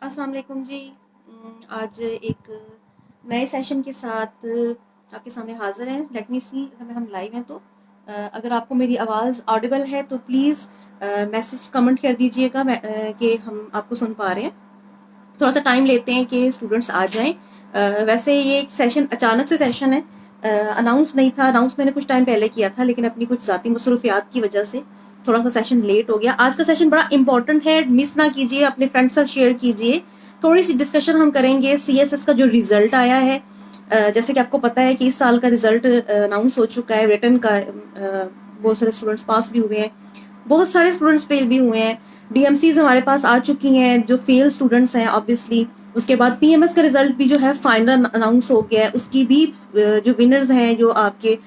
अस्सलाम वालेकुम जी। आज एक नए सेशन के साथ आपके सामने हाज़िर हैं। लेट मी सी अगर हम लाइव हैं तो अगर आपको मेरी आवाज़ ऑडिबल है तो प्लीज़ मैसेज कमेंट कर दीजिएगा कि हम आपको सुन पा रहे हैं। थोड़ा सा टाइम लेते हैं कि स्टूडेंट्स आ जाएं। वैसे ये एक सेशन अचानक से सेशन है, अनाउंस नहीं था। अनाउंस मैंने कुछ टाइम पहले किया था, लेकिन अपनी कुछ ज़ाती मसरूफियात की वजह से थोड़ा सा सेशन लेट हो गया। आज का सेशन बड़ा इंपॉर्टेंट है, मिस ना कीजिए, अपने फ्रेंड्स के साथ शेयर कीजिए। थोड़ी सी डिस्कशन हम करेंगे CSS का जो रिजल्ट आया है। जैसे कि आपको पता है कि इस साल का रिजल्ट अनाउंस हो चुका है, रिटन का। बहुत सारे स्टूडेंट्स पास भी हुए हैं, बहुत सारे स्टूडेंट्स फेल भी हुए हैं। DMCs हमारे पास आ चुकी हैं जो फेल स्टूडेंट्स हैं ऑब्वियसली। उसके बाद PMS का रिजल्ट भी जो है फाइनल अनाउंस हो गया है, उसकी भी जो विनर्स हैं, जो आपके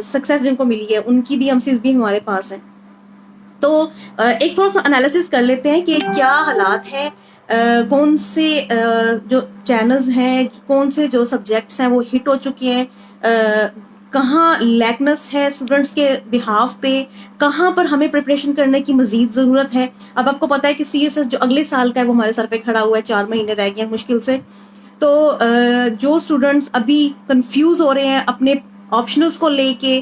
सक्सेस जिनको मिली है, उनकी DMCs भी हमारे पास हैं। तो एक थोड़ा सा एनालिसिस कर लेते हैं कि क्या हालात हैं, कौन से जो चैनल्स हैं, कौन से जो सब्जेक्ट्स हैं वो हिट हो चुके हैं, कहाँ लैकनेस है स्टूडेंट्स के बिहाफ पे, कहाँ पर हमें प्रिपरेशन करने की मजीद ज़रूरत है। अब आपको पता है कि CSS जो अगले साल का है वो हमारे सर पे खड़ा हुआ है, 4 महीने रह गए हैं मुश्किल से। तो जो स्टूडेंट्स अभी कंफ्यूज हो रहे हैं अपने ऑप्शनल्स को लेके,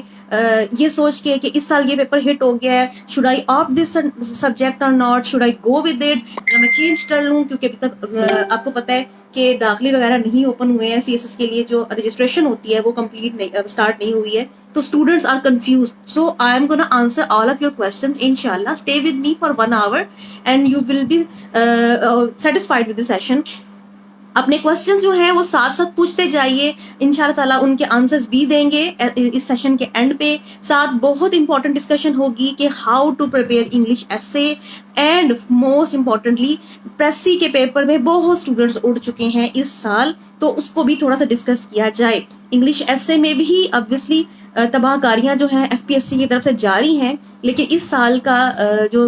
ये सोच के कि इस साल ये पेपर हिट हो गया है, should I opt this subject or not, should I go with it, या मैं चेंज कर लूँ, क्योंकि अभी तक आपको पता है कि दाखिले वगैरह नहीं ओपन हुए हैं। CSS के लिए जो रजिस्ट्रेशन होती है वो कंप्लीट नहीं, स्टार्ट नहीं हुई है, तो students are confuse. So I am gonna answer all of your questions इंशाल्लाह। Stay with me for 1 hour and you will be satisfied with the session. अपने क्वेश्चंस जो हैं वो साथ साथ पूछते जाइए, इंशाल्लाह ताला उनके आंसर्स भी देंगे इस सेशन के एंड पे। साथ बहुत इंपॉर्टेंट डिस्कशन होगी कि how to prepare English essay, and most importantly precis के पेपर में बहुत स्टूडेंट्स उड़ चुके हैं इस साल, तो उसको भी थोड़ा सा डिस्कस किया जाए। इंग्लिश एसे में भी ऑब्वियसली तबाहकारियां जो है FPSC की तरफ से जारी हैं, लेकिन इस साल का जो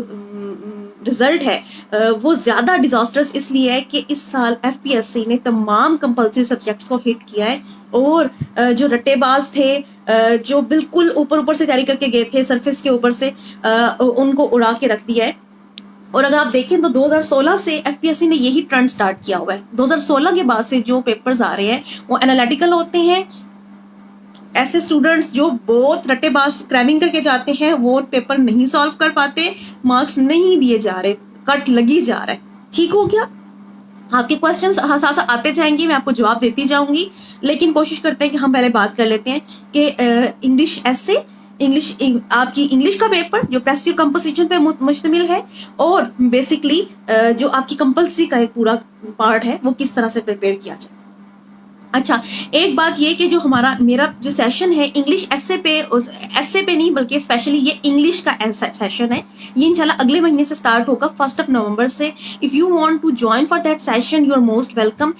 रिजल्ट है वो ज़्यादा डिजास्टर्स इसलिए है कि इस साल FPSC ने तमाम कंपल्सरी सब्जेक्ट्स को हिट किया है, और जो रट्टेबाज थे, जो बिल्कुल ऊपर ऊपर से तैयारी करके गए थे सरफेस के ऊपर से, उनको उड़ा के रख दिया है। और अगर आप देखें तो 2016 से FPSC ने यही ट्रेंड स्टार्ट किया हुआ है। 2016 के बाद से जो पेपर्स आ रहे हैं वो एनालिटिकल होते हैं। ऐसे स्टूडेंट्स जो बहुत रट्टेबाज क्रैमिंग करके जाते हैं वो पेपर नहीं सॉल्व कर पाते, मार्क्स नहीं दिए जा रहे, कट लगी जा रहा है। ठीक हो गया? आपके क्वेश्चंस साथ साथ आते जाएंगे, मैं आपको जवाब देती जाऊंगी, लेकिन कोशिश करते हैं कि हम पहले बात कर लेते हैं कि इंग्लिश एसे, आपकी इंग्लिश का पेपर जो पैसिव कंपोजिशन पे मुश्तमिल है, और बेसिकली जो आपकी कंपल्सरी का एक पूरा पार्ट है वो किस तरह से प्रिपेयर किया जाए। अच्छा, एक बात ये कि जो मेरा जो सेशन है इंग्लिश एसे पे नहीं बल्कि स्पेशली ये इंग्लिश का सेशन है, ये इंशाल्लाह अगले महीने से स्टार्ट होगा 1 नवंबर से। If you want to join for that session you are most welcome.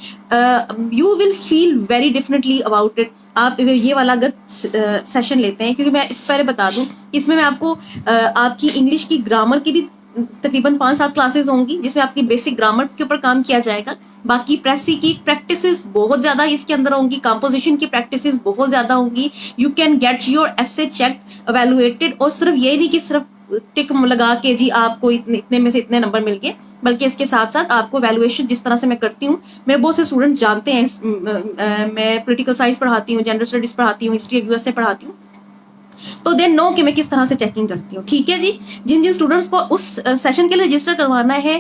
You will feel very differently about it. आप ये वाला अगर सेशन लेते हैं, क्योंकि मैं इस पहले बता दूं, इसमें मैं आपको आपकी इंग्लिश की ग्रामर की भी तकरीबन 5-7 क्लासेस होंगी, जिसमें आपकी बेसिक ग्रामर के ऊपर काम किया जाएगा। बाकी प्रेसी की प्रैक्टिसेस बहुत ज्यादा इसके अंदर होंगी, कंपोजिशन की प्रैक्टिसेस बहुत ज्यादा होंगी। You can get your essay check evaluated, और सिर्फ ये नहीं कि सिर्फ टिक लगा के जी आपको इतने में से इतने नंबर मिल गए, बल्कि इसके साथ साथ आपको वैल्यूएशन जिस तरह से मैं करती हूँ, मेरे बहुत से स्टूडेंट्स जानते हैं, मैं पॉलिटिकल साइंस पढ़ाती हूँ, जेंडर स्टडीज पढ़ाती हूँ, हिस्ट्री ऑफ USA पढ़ाती हूँ, तो दे नो कि मैं किस तरह से चेकिंग करती हूँ। ठीक है जी। जिन जिन स्टूडेंट्स को उस सेशन के लिए रजिस्टर करवाना है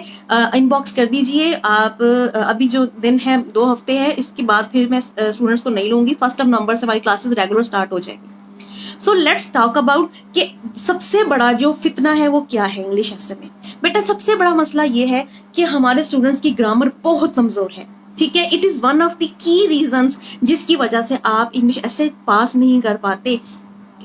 इनबॉक्स कर दीजिए आप। अभी जो दिन है 2 हफ्ते है, इसके बाद फिर मैं स्टूडेंट्स को नहीं लूंगी। 1 नवंबर से हमारी क्लासेस रेगुलर स्टार्ट हो जाएगी। सो लेट्स टॉक अबाउट कि सबसे बड़ा जो फितना है वो क्या है इंग्लिश एसे में। बेटा सबसे बड़ा मसला ये है कि हमारे स्टूडेंट्स की ग्रामर बहुत कमजोर है। ठीक है, it is one of the key reasons जिसकी वजह से आप इंग्लिश ऐसे पास नहीं कर पाते।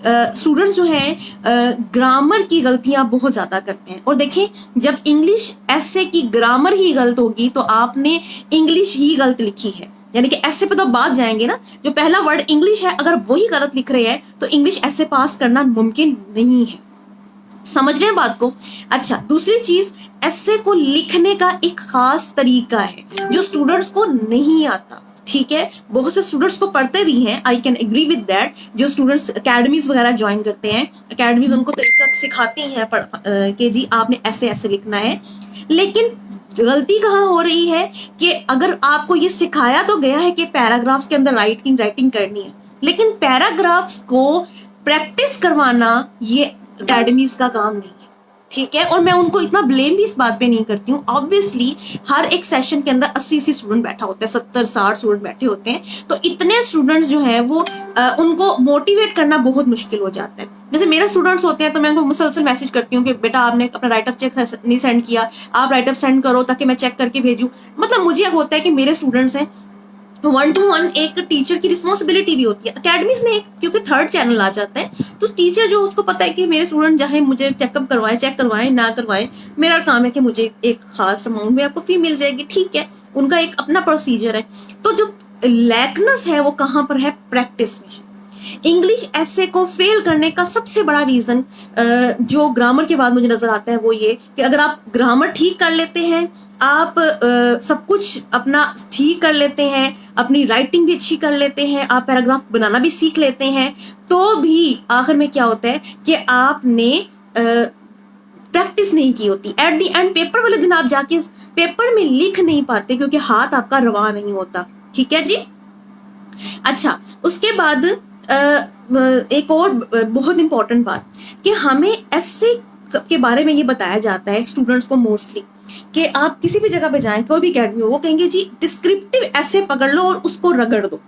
स्टूडेंट्स जो हैं ग्रामर की गलतियां बहुत ज़्यादा करते हैं। और देखें, जब इंग्लिश ऐसे की ग्रामर ही गलत होगी तो आपने इंग्लिश ही गलत लिखी है, यानी कि ऐसे पे तो बात जाएंगे ना। जो पहला वर्ड इंग्लिश है अगर वही गलत लिख रहे हैं तो इंग्लिश ऐसे पास करना मुमकिन नहीं है। समझ रहे हैं बात को? अच्छा, दूसरी चीज, ऐसे को लिखने का एक खास तरीका है जो स्टूडेंट्स को नहीं आता। ठीक है, बहुत से स्टूडेंट्स को पढ़ते भी हैं, I can agree with that. जो स्टूडेंट्स अकेडमीज वगैरह ज्वाइन करते हैं, अकेडमीज उनको तरीका सिखाती हैं कि जी आपने ऐसे ऐसे लिखना है, लेकिन गलती कहाँ हो रही है कि अगर आपको ये सिखाया तो गया है कि पैराग्राफ्स के अंदर राइटिंग करनी है, लेकिन पैराग्राफ्स को प्रैक्टिस करवाना ये अकेडमीज का काम नहीं है, ठीक है। और मैं उनको इतना ब्लेम भी इस बात पे नहीं करती हूँ। ऑब्वियसली हर एक सेशन के अंदर 80 स्टूडेंट बैठा होता है, 70-60 स्टूडेंट बैठे होते हैं, तो इतने स्टूडेंट्स जो हैं वो उनको मोटिवेट करना बहुत मुश्किल हो जाता है। जैसे मेरे स्टूडेंट्स होते हैं तो मैं उनको मुसलसल मैसेज करती हूँ कि बेटा आपने अपना राइटअप चेक नहीं सेंड किया, आप राइटअप सेंड करो ताकि मैं चेक करके भेजूँ। मतलब मुझे होता है कि मेरे स्टूडेंट्स हैं, 1-to-1 एक टीचर की रिस्पॉन्सिबिलिटी भी होती है। अकेडमीज में एक क्योंकि थर्ड चैनल आ जाता है, तो टीचर जो उसको पता है कि मेरे स्टूडेंट चाहे मुझे चेकअप करवाएं, चेक करवाएं ना करवाएं, मेरा काम है कि मुझे एक खास अमाउंट में आपको फी मिल जाएगी, ठीक है। उनका एक अपना प्रोसीजर है। तो जो लैकनेस है वो कहाँ पर है? प्रैक्टिस में है। इंग्लिश ऐसे को फेल करने का सबसे बड़ा रीजन जो ग्रामर के बाद मुझे नजर आता है वो ये कि अगर आप ग्रामर ठीक कर लेते हैं, आप सब कुछ अपना ठीक कर लेते हैं, अपनी राइटिंग भी अच्छी कर लेते हैं, आप पैराग्राफ बनाना भी सीख लेते हैं, तो भी आखिर में क्या होता है कि आपने प्रैक्टिस नहीं की होती। एट द एंड पेपर वाले दिन आप जाके पेपर में लिख नहीं पाते क्योंकि हाथ आपका रवा नहीं होता, ठीक है जी। अच्छा, उसके बाद एक और बहुत इंपॉर्टेंट बात कि हमें ऐसे के बारे में ये बताया जाता है स्टूडेंट्स को मोस्टली कि आप किसी भी जगह पे जाएं, कोई भी अकेडमी हो, वो कहेंगे जी डिस्क्रिप्टिव ऐसे पकड़ लो और उसको रगड़ दो,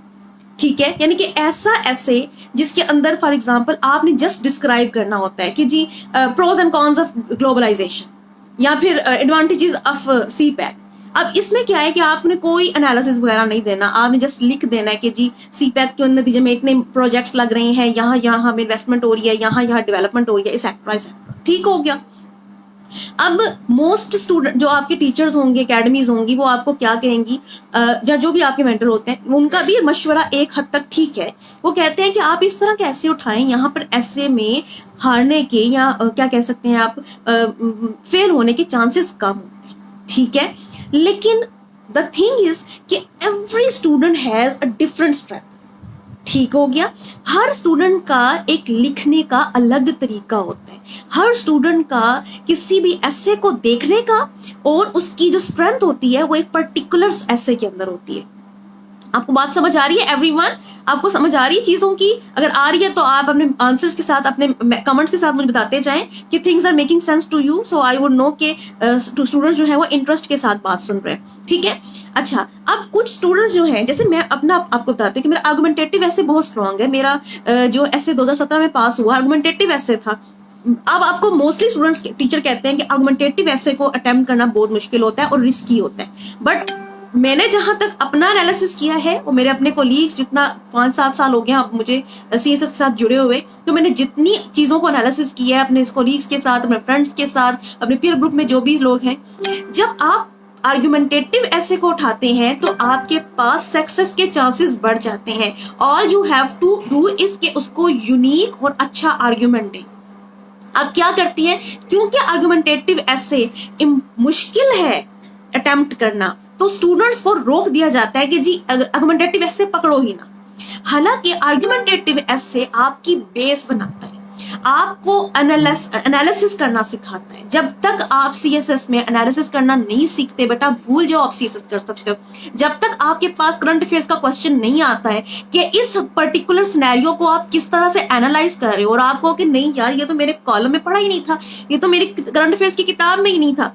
ठीक है। यानी कि ऐसा ऐसे जिसके अंदर फॉर एग्जांपल आपने जस्ट डिस्क्राइब करना होता है कि जी pros and cons of globalisation या फिर एडवांटेजेस ऑफ सी पैक। अब इसमें क्या है कि आपने कोई एनालिसिस वगैरह नहीं देना, आपने जस्ट लिख देना है कि जी सी पैक के नतीजे में इतने प्रोजेक्ट्स लग रहे हैं, यहाँ यहाँ हमें इन्वेस्टमेंट हो रही है, यहाँ यहाँ डेवलपमेंट हो रही है, इस एक्टर, ठीक हो गया। अब मोस्ट स्टूडेंट जो आपके टीचर्स होंगे, एकेडमीज होंगी, वो आपको क्या कहेंगी या जो भी आपके मेंटर होते हैं उनका भी मशवरा एक हद तक ठीक है। वो कहते हैं कि आप इस तरह कैसे उठाएं, यहाँ पर ऐसे में हारने के या क्या कह सकते हैं आप फेल होने के चांसेस कम होते हैं, ठीक है। लेकिन द थिंग इज कि every student has a different strength, ठीक हो गया। हर स्टूडेंट का एक लिखने का अलग तरीका होता है, हर स्टूडेंट का किसी भी ऐसे को देखने का और उसकी जो स्ट्रेंथ होती है वो एक पर्टिकुलर ऐसे के अंदर होती है। आपको बात समझ आ रही है एवरीवन? आपको समझ आ रही है चीजों की? अगर आ रही है तो आप अपने आंसर्स के साथ, अपने कमेंट्स के साथ मुझे बताते जाएं कि things are making sense to you, so I would know कि स्टूडेंट्स जो है वो इंटरेस्ट के साथ बात सुन रहे हैं, ठीक है। अच्छा, अब कुछ स्टूडेंट्स जो हैं, जैसे मैं अपना आपको बताती हूँ कि मेरा आर्गुमेंटेटिव ऐसे बहुत स्ट्रांग है। मेरा जो ऐसे 2017 में पास हुआ आर्गुमेंटेटिव ऐसे था। अब आपको मोस्टली स्टूडेंट्स टीचर कहते हैं कि आर्गुमेंटेटिव ऐसे को अटेम्प्ट करना बहुत मुश्किल होता है और रिस्की होता है, बट मैंने जहां तक अपना एनालिसिस किया है और मेरे अपने कोलीग्स, जितना 5-7 साल हो गया अब मुझे सीएसएस के साथ जुड़े हुए, तो मैंने जितनी चीज़ों को एनालिसिस किया है अपने कोलीग्स के साथ, अपने फ्रेंड्स के साथ, अपने पीयर ग्रुप में जो भी लोग हैं, जब आप आर्गुमेंटेटिव ऐसे को उठाते हैं तो आपके पास सक्सेस के चांसेस बढ़ जाते हैं। All you have to do is के उसको यूनिक और अच्छा आर्गुमेंट दें। अब क्या करती है, क्योंकि आर्गुमेंटेटिव ऐसे मुश्किल है अटेम्प्ट करना, तो स्टूडेंट्स को रोक दिया जाता है कि जी आर्गुमेंटेटिव ऐसे पकड़ो ही ना। हालांकि आर्गुमेंटेटिव ऐसे आपकी बेस बनाता है, आपको एनालिसिस करना सिखाता है। जब तक आप सीएसएस में एनालिसिस करना नहीं सीखते, बेटा भूल जाओ आप सीएसएस कर सकते हो। जब तक आपके पास करंट अफेयर्स का क्वेश्चन नहीं आता है कि इस पर्टिकुलर सिनेरियो को आप किस तरह से एनालाइज कर रहे हो, और आप कहो कि नहीं यार ये तो मेरे कॉलम में पढ़ा ही नहीं था, ये तो मेरे करंट अफेयर्स की किताब में ही नहीं था।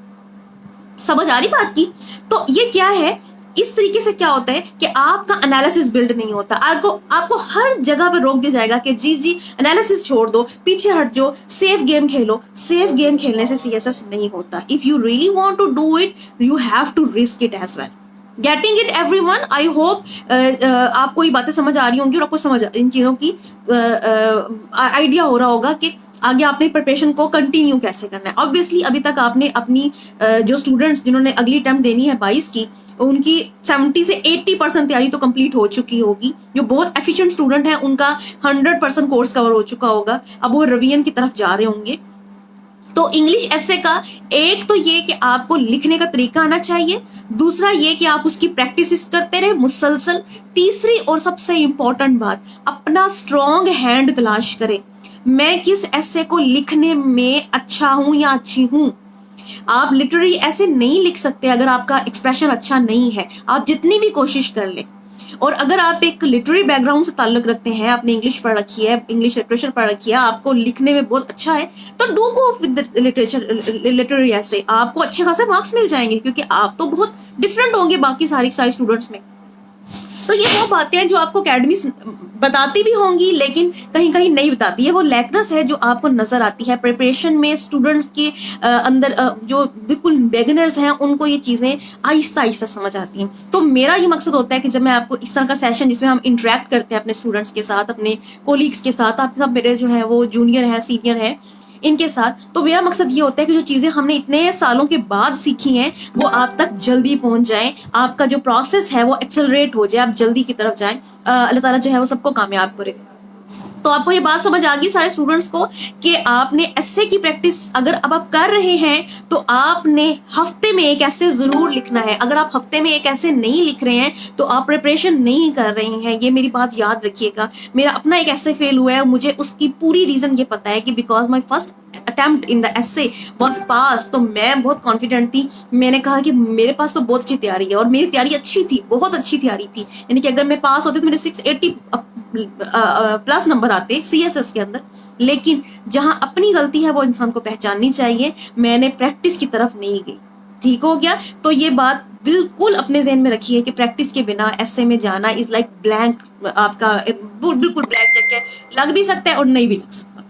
समझ आ रही बात की? तो ये क्या है, इस तरीके से क्या होता है कि आपका एनालिसिस बिल्ड नहीं होता। आपको हर जगह पर रोक दिया जाएगा कि जी जी एनालिसिस छोड़ दो, पीछे हट जाओ, सेफ गेम खेलो। सेफ गेम खेलने से सीएसएस नहीं होता। If you really want to do it, you have to risk it as well. Getting it everyone? I hope आपको ये बातें समझ आ रही होंगी और आपको समझ इन चीजों की आइडिया हो रहा होगा कि आगे आपने प्रिपरेशन को कंटिन्यू कैसे करना है। ऑब्वियसली अभी तक आपने अपनी जो स्टूडेंट्स जिन्होंने अगली अटेम्प्ट देनी है 22 की, उनकी 70 से 80% तैयारी तो कंप्लीट हो चुकी होगी। जो बहुत एफिशिएंट स्टूडेंट हैं उनका 100% कोर्स कवर हो चुका होगा। अब वो रिवीजन की तरफ जा रहे होंगे। तो इंग्लिश ऐसे का एक तो ये कि आपको लिखने का तरीका आना चाहिए, दूसरा ये कि आप उसकी प्रैक्टिस करते रहे मुसलसल, तीसरी और सबसे इंपॉर्टेंट बात, अपना स्ट्रॉन्ग हैंड तलाश करें। मैं किस ऐसे को लिखने में अच्छा हूं या अच्छी हूं। आप लिटरेरी ऐसे नहीं लिख सकते अगर आपका एक्सप्रेशन अच्छा नहीं है, आप जितनी भी कोशिश कर ले। और अगर आप एक लिटरेरी बैकग्राउंड से ताल्लुक रखते हैं, आपने इंग्लिश पढ़ रखी है, इंग्लिश लिटरेचर पढ़ रखी है, आपको लिखने में बहुत अच्छा है, तो do go with literature literary ऐसे, आपको अच्छे खासे मार्क्स मिल जाएंगे, क्योंकि आप तो बहुत डिफरेंट होंगे बाकी सारी स्टूडेंट्स में। तो ये वो बातें हैं जो आपको अकेडमी बताती भी होंगी, लेकिन कहीं कहीं नहीं बताती है। वो लैकनेस है जो आपको नजर आती है प्रिपरेशन में। स्टूडेंट्स के अंदर जो बिल्कुल बिगिनर्स हैं उनको ये चीजें आहिस्ता आहिस्ता समझ आती हैं। तो मेरा ये मकसद होता है कि जब मैं आपको इस तरह का सेशन जिसमें हम इंटरेक्ट करते हैं अपने स्टूडेंट्स के साथ, अपने कोलीग्स के साथ, आप सब मेरे जो है वो जूनियर है, सीनियर है, इनके साथ, तो मेरा मकसद ये होता है कि जो चीजें हमने इतने सालों के बाद सीखी हैं वो आप तक जल्दी पहुंच जाएं, आपका जो प्रोसेस है वो एक्सेलरेट हो जाए, आप जल्दी की तरफ जाएं। अल्लाह ताला जो है वो सबको कामयाब करे। तो आपको ये बात समझ आ गई सारे स्टूडेंट्स को कि आपने एस्से की प्रैक्टिस अगर अब आप कर रहे हैं तो आपने हफ्ते में एक एस्से जरूर लिखना है। अगर आप हफ्ते में एक एस्से नहीं लिख रहे हैं तो आप प्रिपरेशन नहीं कर रहे हैं, ये मेरी बात याद रखिएगा। मेरा अपना एक एस्से फेल हुआ है, मुझे उसकी पूरी रीजन ये पता है कि because my first attempt in the essay was pass, तो मैं बहुत कॉन्फिडेंट थी। मैंने कहा कि मेरे पास तो बहुत अच्छी तैयारी है, और मेरी तैयारी अच्छी थी, बहुत अच्छी तैयारी थी, यानी कि अगर मैं पास होती तो मेरे 680 प्लस नंबर आते CSS के अंदर। लेकिन जहां अपनी गलती है वो इंसान को पहचाननी चाहिए, मैंने प्रैक्टिस की तरफ नहीं गई। ठीक हो गया। तो ये बात बिल्कुल अपने ज़हन में रखिए कि प्रैक्टिस के बिना एस्से में जाना इज लाइक ब्लैंक, आपका बिल्कुल ब्लैंक चेक है, लग भी सकता है और नहीं भी लग सकता।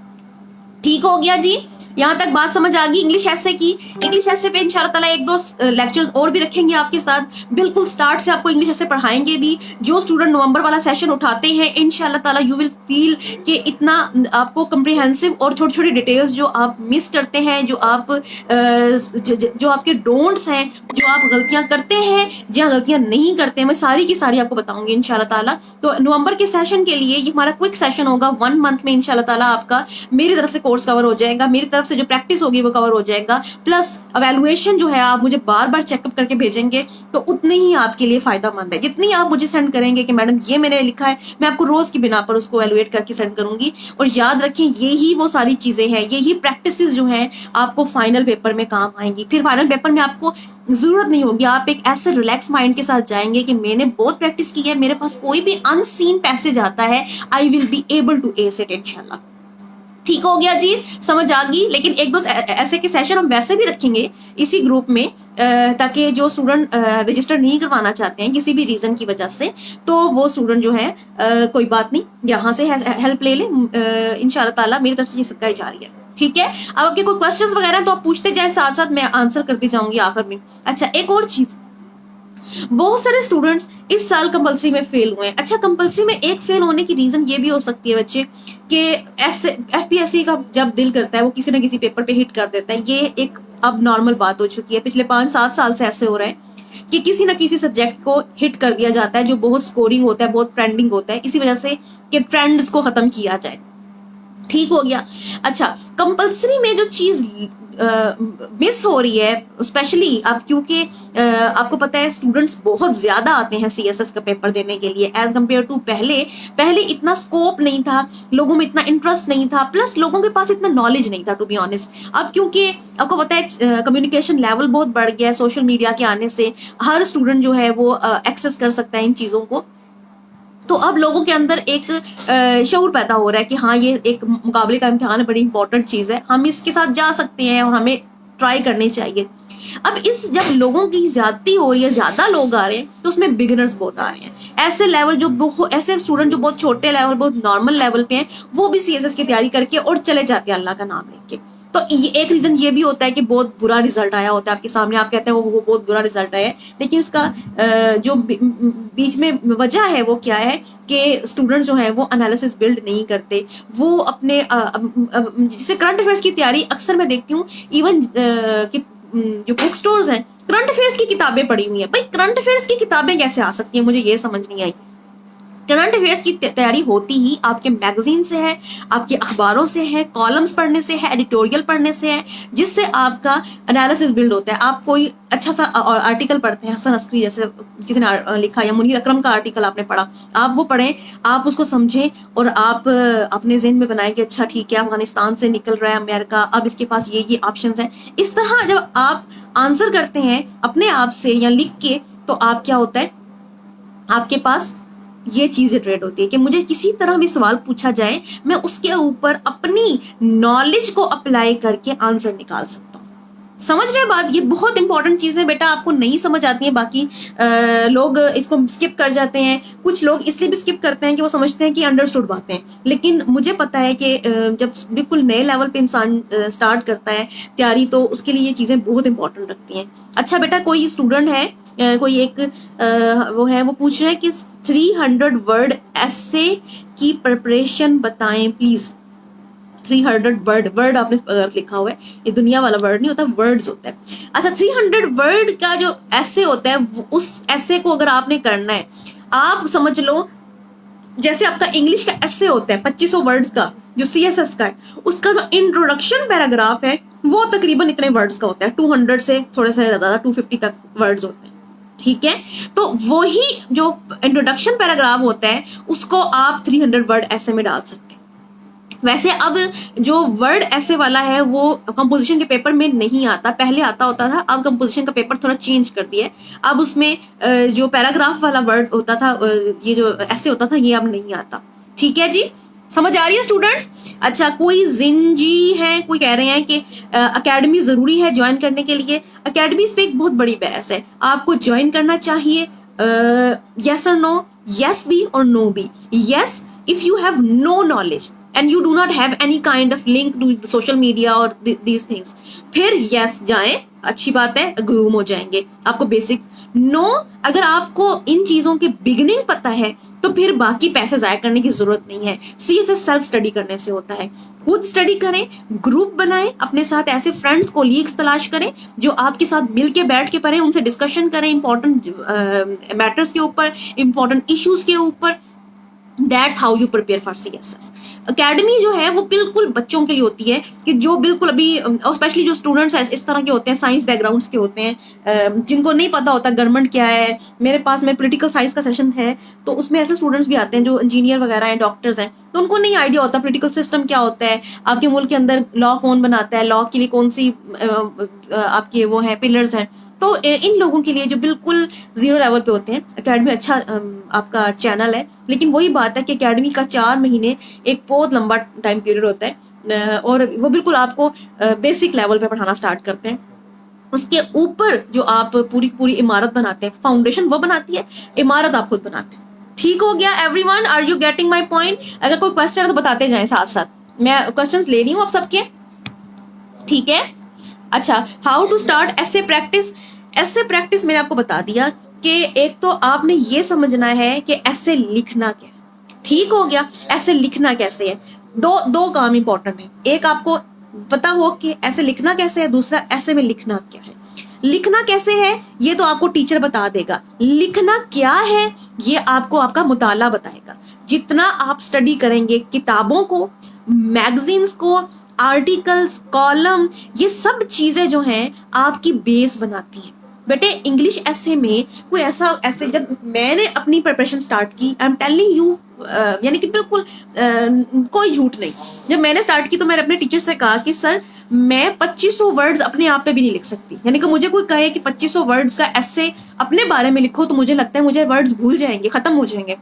ठीक हो गया जी, यहाँ तक बात समझ आ गई इंग्लिश एस्से की। इंग्लिश एस्से पे इंशाल्लाह ताला एक दो लेक्चर्स और भी रखेंगे आपके साथ, बिल्कुल स्टार्ट से आपको इंग्लिश एस्से पढ़ाएंगे भी। जो स्टूडेंट नवंबर वाला सेशन उठाते हैं इंशाल्लाह ताला यू विल फील कि इतना आपको कम्प्रिहेंसिव, और छोटी छोटी डिटेल्स जो आप मिस करते हैं, जो आप जो आपके डोंट्स हैं, जो आप गलतियां करते हैं, जहाँ गलतियां नहीं करते हैं, मैं सारी की सारी आपको बताऊंगी इंशाल्लाह ताला। तो नवंबर के सेशन के लिए ये हमारा क्विक सेशन होगा, 1 मंथ में इंशाल्लाह ताला आपका मेरी तरफ से कोर्स कवर हो जाएगा, मेरी तरफ से जो प्रैक्टिस होगी वो कवर हो जाएगा, प्लस अवेलुएशन जो है आप मुझे बार बार चेकअप करके भेजेंगे तो उतनी ही आपके लिए फायदामंद है। जितनी आप मुझे सेंड करेंगे कि मैडम ये मैंने लिखा है, मैं आपको रोज की बिना पर उसको एवेलुएट करके सेंड करूंगी। और याद रखें यही वो सारी चीजें हैं, यही प्रैक्टिसेस जो हैं आपको फाइनल पेपर में काम आएंगी। फिर फाइनल पेपर में आपको जरूरत नहीं होगी, आप एक ऐसे रिलैक्स माइंड के साथ जाएंगे कि मैंने बहुत प्रैक्टिस की है, मेरे पास कोई भी अनसीन पैसेज आता है, I will be able to ace it इंशाल्लाह। ठीक हो गया जी, समझ आ गई। लेकिन एक दो ऐसे के सेशन हम वैसे भी रखेंगे इसी ग्रुप में, ताकि जो स्टूडेंट रजिस्टर नहीं करवाना चाहते हैं किसी भी रीजन की वजह से, तो वो स्टूडेंट जो है कोई बात नहीं, यहाँ से हेल्प ले ले। इंशाल्लाह ताला मेरी तरफ से ये सबका जारी है। ठीक है, अब आपके कोई क्वेश्चंस वगैरह तो आप पूछते जाए, साथ साथ मैं आंसर करती जाऊंगी आखिर में। अच्छा, एक और चीज, बहुत सारे स्टूडेंट्स इस साल कंपलसरी में फेल हुए हैं। अच्छा, कंपलसरी में एक फेल होने की रीजन ये भी हो सकती है बच्चे कि FPSC का जब दिल करता है वो किसी ना किसी पेपर पे हिट कर देता है। ये एक अब नॉर्मल बात हो चुकी है, पिछले 5-7 साल से ऐसे हो रहा है कि किसी ना किसी सब्जेक्ट को हिट कर दिया जाता है जो बहुत स्कोरिंग होता है, बहुत ट्रेंडिंग होता है, इसी वजह से कि ट्रेंड्स को खत्म किया जाए। ठीक हो गया। अच्छा, कंपलसरी में जो चीज मिस हो रही है स्पेशली अब, क्योंकि आपको पता है स्टूडेंट्स बहुत ज्यादा आते हैं CSS का पेपर देने के लिए एज कम्पेयर टू पहले इतना स्कोप नहीं था, लोगों में इतना इंटरेस्ट नहीं था, प्लस लोगों के पास इतना नॉलेज नहीं था टू बी ऑनेस्ट। अब क्योंकि आपको पता है कम्युनिकेशन लेवल बहुत बढ़ गया है, सोशल मीडिया के आने से हर स्टूडेंट जो है वो एक्सेस कर सकता है इन चीजों को। तो अब लोगों के अंदर एक शऊर पैदा हो रहा है कि हाँ ये एक मुकाबले का इम्तिहान है, बड़ी इंपॉर्टेंट चीज है, हम इसके साथ जा सकते हैं और हमें ट्राई करनी चाहिए। अब इस जब लोगों की ज्यादती हो रही है, ज्यादा लोग आ रहे हैं, तो उसमें बिगिनर्स बहुत आ रहे हैं। ऐसे लेवल जो ऐसे स्टूडेंट जो बहुत छोटे लेवल, बहुत नॉर्मल लेवल पे हैं, वो भी CSS की तैयारी करके और चले जाते हैं अल्लाह का नाम लेके। तो ये एक रीजन ये भी होता है कि बहुत बुरा रिजल्ट आया होता है आपके सामने, आप कहते हैं वो बहुत बुरा रिजल्ट आया है, लेकिन उसका जो बीच में वजह है वो क्या है कि स्टूडेंट जो है वो एनालिसिस बिल्ड नहीं करते, वो अपने जैसे करंट अफेयर्स की तैयारी अक्सर मैं देखती हूँ, इवन जो बुक स्टोर्स हैं करंट अफेयर्स की किताबें पड़ी हुई हैं। भाई करंट अफेयर्स की किताबें कैसे आ सकती हैं, मुझे ये समझ नहीं आई। करंट अफेयर्स की तैयारी होती ही आपके मैगजीन से है, आपके अखबारों से है, कॉलम्स पढ़ने से है, एडिटोरियल पढ़ने से है, जिससे आपका एनालिसिस बिल्ड होता है। आप कोई अच्छा सा आर्टिकल पढ़ते हैं, हसन अस्करी जैसे किसी ने लिखा, या मुनीर अकरम का आर्टिकल आपने पढ़ा, आप वो पढ़ें, आप उसको समझें और आप अपने जहन में बनाएं कि अच्छा ठीक है, अफगानिस्तान से निकल रहा है अमेरिका, अब इसके पास ये ऑप्शंस हैं। इस तरह जब आप आंसर करते हैं अपने आप से या लिख के, तो आप क्या होता है, आपके पास ये चीजें ट्रेड होती है कि मुझे किसी तरह भी सवाल पूछा जाए, मैं उसके ऊपर अपनी नॉलेज को अप्लाई करके आंसर निकाल सकता हूँ। समझ रहे बात? ये बहुत इंपॉर्टेंट चीज है बेटा, आपको नहीं समझ आती है, बाकी लोग इसको स्किप कर जाते हैं। कुछ लोग इसलिए भी स्किप करते हैं कि वो समझते हैं कि अंडरस्टूड बातें, लेकिन मुझे पता है कि जब बिल्कुल नए लेवल पे इंसान स्टार्ट करता है तैयारी, तो उसके लिए ये चीजें बहुत इंपॉर्टेंट रखती हैं। अच्छा बेटा, कोई स्टूडेंट है, कोई एक वो है, वो पूछ रहे हैं कि 300 वर्ड ऐसे की प्रिपरेशन बताएं प्लीज। 300 वर्ड आपने गलत लिखा हुआ है, ये दुनिया वाला वर्ड नहीं होता, वर्ड्स होता है। अच्छा, 300 वर्ड का जो ऐसे होता है, उस ऐसे को अगर आपने करना है, आप समझ लो जैसे आपका इंग्लिश का ऐसे होता है 2500 वर्ड्स का, जो CSS का है, उसका जो इंट्रोडक्शन पैराग्राफ है वो तकरीबन इतने वर्ड्स का होता है, 200 से थोड़ा सा ज्यादा 250 तक वर्ड्स होते हैं। ठीक है, तो वही जो इंट्रोडक्शन पैराग्राफ होता है उसको आप 300 वर्ड ऐसे में डाल सकते हैं। वैसे अब जो वर्ड ऐसे वाला है वो कंपोजिशन के पेपर में नहीं आता, पहले आता होता था, अब कंपोजिशन का पेपर थोड़ा चेंज कर दिया है। अब उसमें जो पैराग्राफ वाला वर्ड होता था, ये जो ऐसे होता था, ये अब नहीं आता। ठीक है जी, समझ आ रही है स्टूडेंट्स? अच्छा, कोई जिंजी है, कोई कह रहे हैं कि अकेडमी जरूरी है ज्वाइन करने के लिए। अकेडमी पे एक बहुत बड़ी बहस है, आपको ज्वाइन करना चाहिए, यस और नो, यस भी और नो भी। Yes if you have no knowledge and you do not have any kind of link to social media or these things, फिर yes जाएं, अच्छी बात है, ग्रूम हो जाएंगे, आपको बेसिक्स। नो, अगर आपको इन चीजों के बिगिनिंग पता है तो फिर बाकी पैसे जाया करने की जरूरत नहीं है। CSS सेल्फ स्टडी करने से होता है, खुद स्टडी करें, ग्रुप बनाएं, अपने साथ ऐसे फ्रेंड्स कोलीग्स तलाश करें जो आपके साथ मिल के बैठ के पढ़ें, उनसे डिस्कशन करें इंपॉर्टेंट मैटर्स के ऊपर, इंपॉर्टेंट इश्यूज के ऊपर। That's how you prepare for CSS. Academy जो है वो बिल्कुल बच्चों के लिए होती है, कि जो बिल्कुल अभी, और स्पेशली जो स्टूडेंट्स इस तरह के होते हैं, साइंस बैकग्राउंड्स के होते हैं, जिनको नहीं पता होता गवर्नमेंट क्या है। मेरे पास में पॉलिटिकल साइंस का सेशन है, तो उसमें ऐसे स्टूडेंट्स भी आते हैं जो इंजीनियर वगैरह हैं, डॉक्टर्स हैं, तो उनको नहीं आइडिया होता पॉलिटिकल सिस्टम क्या होता है, आपके मुल्क के अंदर लॉ कौन बनाता है, लॉ के लिए कौन सी आपके वो है पिलर्स हैं। तो इन लोगों के लिए जो बिल्कुल जीरो लेवल पे होते हैं, एकेडमी अच्छा आपका चैनल है। लेकिन वही बात है कि एकेडमी का 4 महीने एक बहुत लंबा टाइम पीरियड होता है, और वो बिल्कुल आपको बेसिक लेवल पे पढ़ाना स्टार्ट करते हैं। उसके ऊपर जो आप पूरी इमारत बनाते हैं, फाउंडेशन वो बनाती है, इमारत आप खुद बनाते हैं। ठीक हो गया everyone? Are you getting my point? अगर कोई क्वेश्चन है तो बताते जाएं साथ साथ, मैं क्वेश्चंस ले रही हूँ आप सबके। ठीक है, अच्छा, हाउ टू स्टार्ट ऐसे प्रैक्टिस। ऐसे प्रैक्टिस मैंने आपको बता दिया कि एक तो आपने ये समझना है कि ऐसे लिखना क्या है। ठीक हो गया, ऐसे लिखना कैसे है, दो काम इंपॉर्टेंट है। एक आपको पता हो कि ऐसे लिखना कैसे है, दूसरा ऐसे में लिखना क्या है। लिखना कैसे है ये तो आपको टीचर बता देगा, लिखना क्या है ये आपको आपका मुताला बताएगा। जितना आप स्टडी करेंगे किताबों को, मैगजीन्स को, आर्टिकल्स, कॉलम, ये सब चीजें जो हैं आपकी बेस बनाती हैं। बेटे इंग्लिश ऐसे में कोई ऐसे जब मैंने अपनी प्रिपरेशन स्टार्ट की, आई एम टेलिंग यू, यानी कि बिल्कुल कोई झूठ नहीं, जब मैंने स्टार्ट की तो मैंने अपने टीचर से कहा कि सर मैं 2500 वर्ड्स अपने आप पे भी नहीं लिख सकती। यानी कि मुझे कोई कहे कि 2500 वर्ड्स का ऐसे अपने बारे में लिखो, तो मुझे लगता है मुझे वर्ड्स भूल जाएंगे, खत्म हो जाएंगे।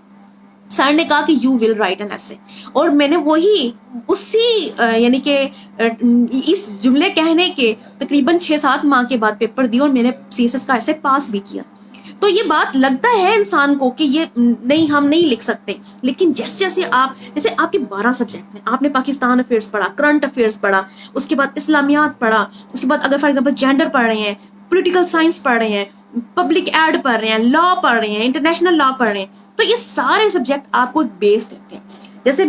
सर ने कहा कि यू विल राइट एन ऐसे, और मैंने वही उसी यानी कि इस जुमले कहने के तकरीबन 6-7 माह के बाद पेपर दिया और मैंने CSS का ऐसे पास भी किया। तो ये बात लगता है इंसान को कि ये नहीं, हम नहीं लिख सकते, लेकिन जैसे जैसे जैसे आपके 12 सब्जेक्ट हैं, आपने पाकिस्तान अफेयर्स पढ़ा, करंट अफेयर्स पढ़ा, उसके बाद इस्लामियात पढ़ा, उसके बाद अगर फॉर एग्जाम्पल जेंडर पढ़ रहे हैं, पॉलिटिकल साइंस पढ़ रहे हैं, पब्लिक एड पढ़ रहे हैं, लॉ पढ़ रहे हैं, इंटरनेशनल लॉ पढ़ रहे हैं, तो ये सारे सब्जेक्ट आपको एक बेस देते हैं। जैसे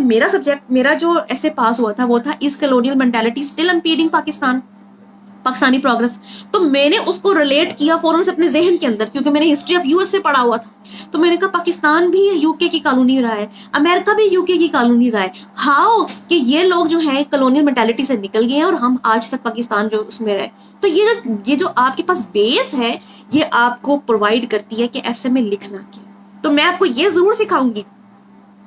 मेरा जो ऐसे पास हुआ था वो था is colonial mentality still impeding Pakistan. Pakistani progress. तो मैंने उसको रिलेट किया फौरन से अपने जहन के अंदर, क्योंकि मैंने हिस्ट्री ऑफ यूएस से पढ़ा हुआ था। तो मैंने कहा पाकिस्तान भी यूके की कॉलोनी रहा है, अमेरिका भी यूके की कॉलोनी रहा है, हाउ कि ये लोग जो है कॉलोनियल मेंटालिटी से निकल गए हैं और हम आज तक पाकिस्तान जो उसमें रहे। तो ये जो आपके पास बेस है, ये आपको प्रोवाइड करती है कि ऐसे में लिखना क्या। तो मैं आपको ये जरूर सिखाऊंगी